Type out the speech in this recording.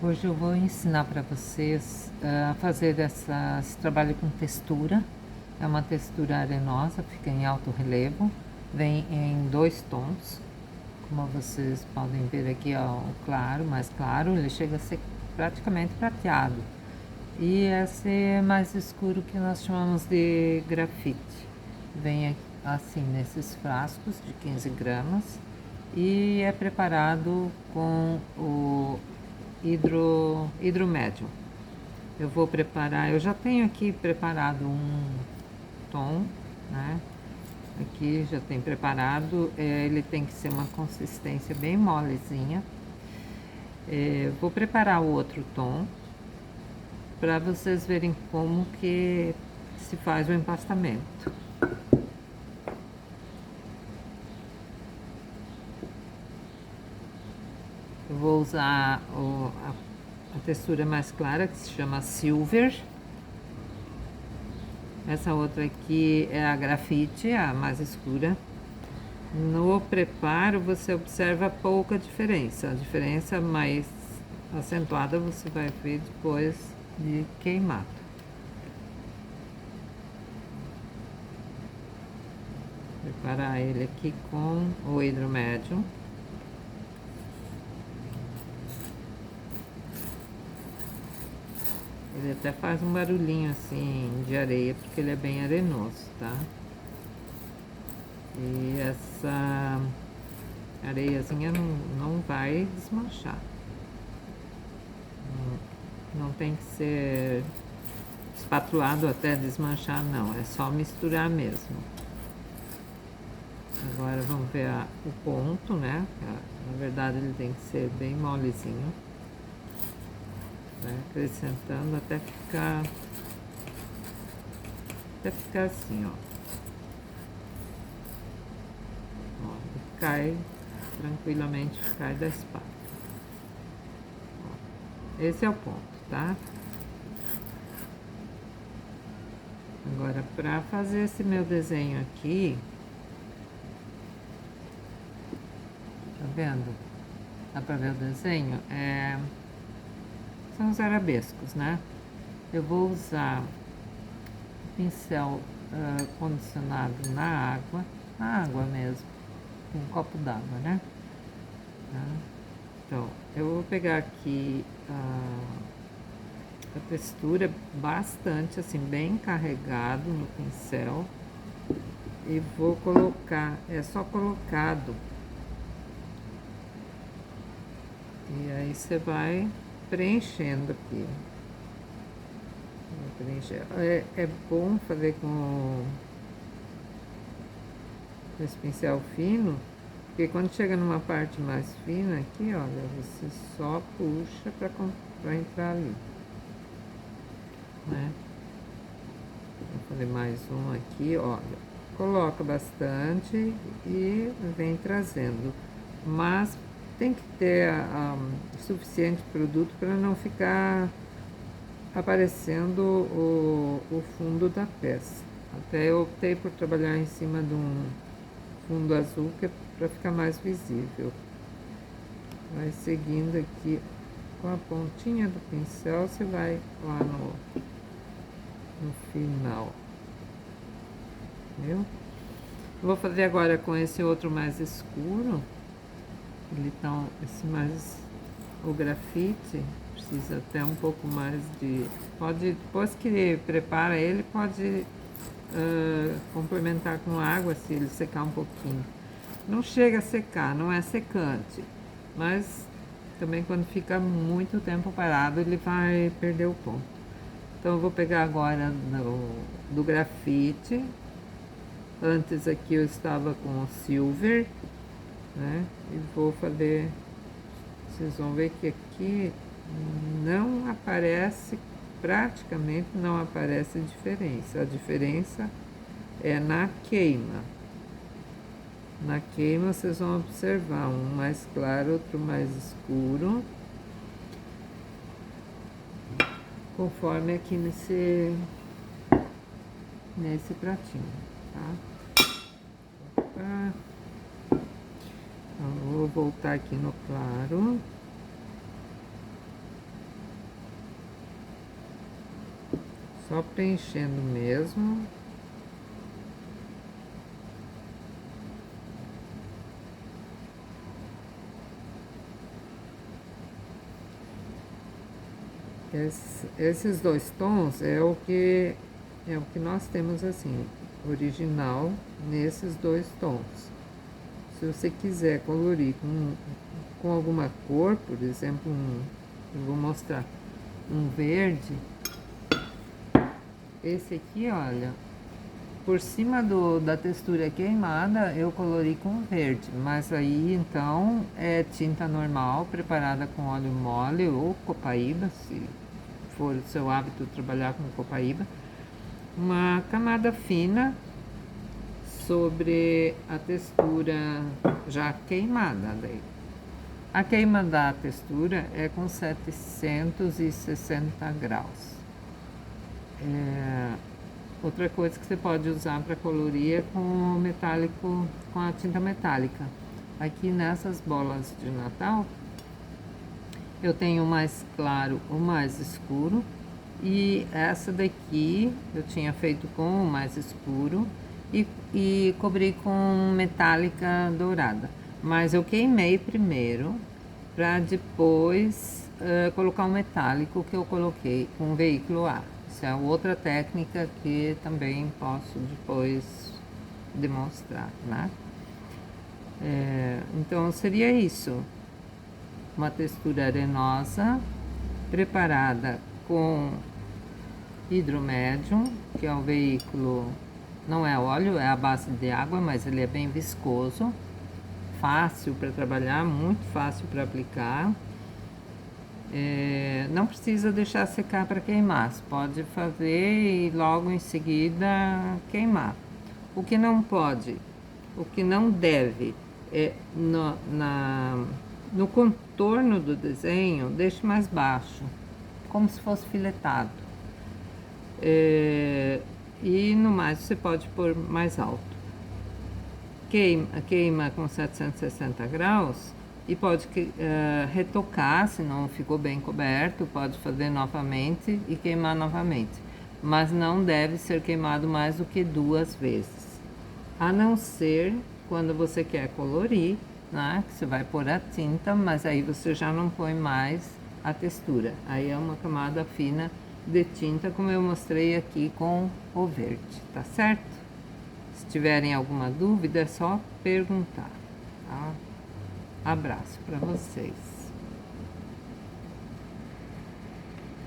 Hoje eu vou ensinar para vocês a fazer esse trabalho com textura. É uma textura arenosa, fica em alto relevo, vem em 2 tons, como vocês podem ver aqui, ó, o claro, mais claro, ele chega a ser praticamente prateado. E esse mais escuro que nós chamamos de grafite. Vem assim nesses frascos de 15 gramas e é preparado com o hidromédio. Eu vou preparar, eu já tenho aqui preparado um tom, né? Aqui já tem preparado, ele tem que ser uma consistência bem molezinha. Vou preparar o outro tom para vocês verem como que se faz o empastamento. Eu vou usar a textura mais clara, que se chama Silver. Essa outra aqui é a grafite, a mais escura. No preparo você observa pouca diferença. A diferença mais acentuada você vai ver depois de queimado. Preparar ele aqui com o hidromédio. Ele até faz um barulhinho assim de areia, porque ele é bem arenoso, tá? E essa areiazinha não vai desmanchar. Não tem que ser espatulado até desmanchar, não. É só misturar mesmo. Agora vamos ver o ponto, né? Na verdade ele tem que ser bem molezinho. Vai acrescentando até ficar assim, ó. Cai tranquilamente, cai da espátula. Esse é o ponto, tá? Agora, para fazer esse meu desenho aqui, tá vendo? Dá para ver o desenho? São os arabescos, né? Eu vou usar o pincel condicionado na água mesmo, com um copo d'água, né? Tá? Então, eu vou pegar aqui a textura bastante, assim, bem carregado no pincel e vou colocar, é só colocado. E aí você vai preenchendo aqui. É bom fazer com esse pincel fino, porque quando chega numa parte mais fina aqui, olha, você só puxa para entrar ali, né? Vou fazer mais um aqui, olha. Coloca bastante e vem trazendo, mas tem que ter suficiente produto para não ficar aparecendo o fundo da peça. Até eu optei por trabalhar em cima de um fundo azul, que é para ficar mais visível. Vai seguindo aqui com a pontinha do pincel, você vai lá no final. Viu? Vou fazer agora com esse outro mais escuro. O grafite precisa até um pouco mais de... depois que prepara ele, pode complementar com água se ele secar um pouquinho. Não chega a secar, não é secante, mas também quando fica muito tempo parado ele vai perder o ponto. Então eu vou pegar agora do grafite. Antes aqui eu estava com o silver, né? E vou fazer, vocês vão ver que aqui não aparece, praticamente não aparece diferença. A diferença é na queima. Na queima vocês vão observar um mais claro, outro mais escuro, conforme aqui nesse pratinho, tá? Então, vou voltar aqui no claro. Só preenchendo mesmo. Esses dois tons é o que nós temos assim, original nesses dois tons. Se você quiser colorir com alguma cor, por exemplo, eu vou mostrar um verde. Esse aqui, olha, por cima da textura queimada, eu colori com verde, mas aí então é tinta normal, preparada com óleo mole ou copaíba, se for o seu hábito trabalhar com copaíba. Uma camada fina sobre a textura já queimada daí. A queima da textura é com 760 graus. Outra coisa que você pode usar para colorir é com metálico, com a tinta metálica. Aqui nessas bolas de Natal, eu tenho o mais claro, o mais escuro, e essa daqui eu tinha feito com o mais escuro e cobri com metálica dourada. Mas eu queimei primeiro para depois colocar um metálico que eu coloquei com um veículo A. Isso é outra técnica que também posso depois demonstrar, né? Então seria isso, uma textura arenosa preparada com hidromédium, que é o veículo, não é óleo, é a base de água, mas ele é bem viscoso, fácil para trabalhar, muito fácil para aplicar. Não precisa deixar secar para queimar, você pode fazer e logo em seguida queimar. O que não pode, o que não deve é no contorno do desenho, deixe mais baixo, como se fosse filetado. E no mais você pode pôr mais alto. Queima com 760 graus e pode retocar, se não ficou bem coberto, pode fazer novamente e queimar novamente. Mas não deve ser queimado mais do que 2 vezes. A não ser quando você quer colorir, né, que você vai pôr a tinta, mas aí você já não põe mais a textura. Aí é uma camada fina de tinta, como eu mostrei aqui com o verde, tá certo? Se tiverem alguma dúvida, é só perguntar, tá? Abraço para vocês.